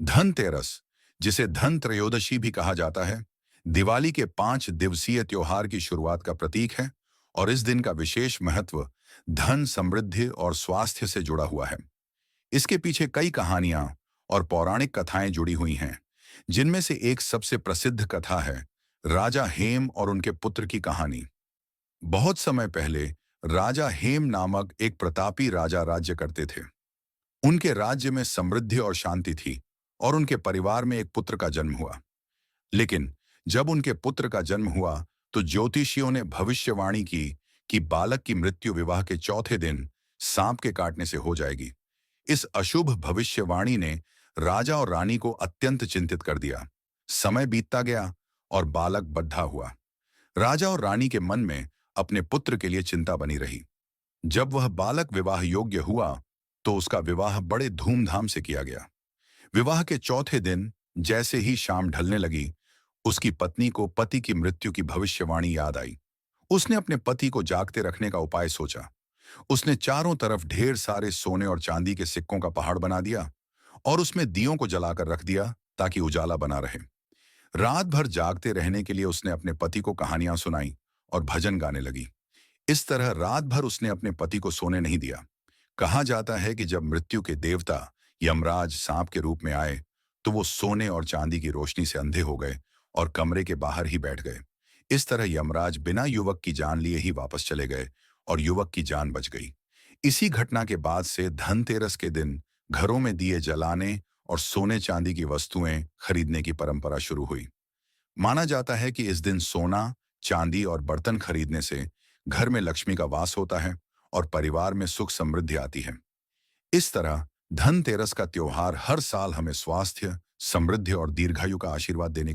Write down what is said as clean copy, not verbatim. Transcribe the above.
धनतेरस, जिसे धन त्रयोदशी भी कहा जाता है, दिवाली के 5 दिवसीय त्योहार की शुरुआत का प्रतीक है और इस दिन का विशेष महत्व धन, समृद्धि और स्वास्थ्य से जुड़ा हुआ है। इसके पीछे कई कहानियां और पौराणिक कथाएं जुड़ी हुई हैं, जिनमें से एक सबसे प्रसिद्ध कथा है राजा हेम और उनके पुत्र की कहानी। बहुत समय पहले राजा हेम नामक एक प्रतापी राजा राज्य करते थे। उनके राज्य में समृद्धि और शांति थी और उनके परिवार में एक पुत्र का जन्म हुआ। लेकिन जब उनके पुत्र का जन्म हुआ तो ज्योतिषियों ने भविष्यवाणी की कि बालक की मृत्यु विवाह के चौथे दिन सांप के काटने से हो जाएगी। इस अशुभ भविष्यवाणी ने राजा और रानी को अत्यंत चिंतित कर दिया। समय बीतता गया और बालक बड्ढा हुआ। राजा और रानी के मन में अपने पुत्र के लिए चिंता बनी रही। जब वह बालक विवाह योग्य हुआ तो उसका विवाह बड़े धूमधाम से किया गया। विवाह के चौथे दिन जैसे ही शाम ढलने लगी, उसकी पत्नी को पति की मृत्यु की भविष्यवाणी याद आई। उसने अपने पति को जागते रखने का उपाय सोचा। उसने चारों तरफ ढेर सारे सोने और चांदी के सिक्कों का पहाड़ बना दिया और उसमें दियों को जलाकर रख दिया ताकि उजाला बना रहे। रात भर जागते रहने के लिए उसने अपने पति को कहानियां सुनाई और भजन गाने लगी। इस तरह रात भर उसने अपने पति को सोने नहीं दिया। कहा जाता है कि जब मृत्यु के देवता यमराज सांप के रूप में आए तो वो सोने और चांदी की रोशनी से अंधे हो गए और कमरे के बाहर ही बैठ गए। इस तरह यमराज बिना युवक की जान लिए ही वापस चले गए और युवक की जान बच गई। इसी घटना के बाद से धनतेरस के दिन घरों में दिए जलाने और सोने चांदी की वस्तुएं खरीदने की परंपरा शुरू हुई। माना जाता है कि इस दिन सोना, चांदी और बर्तन खरीदने से घर में लक्ष्मी का वास होता है और परिवार में सुख समृद्धि आती है। इस तरह धनतेरस का त्योहार हर साल हमें स्वास्थ्य, समृद्धि और दीर्घायु का आशीर्वाद देने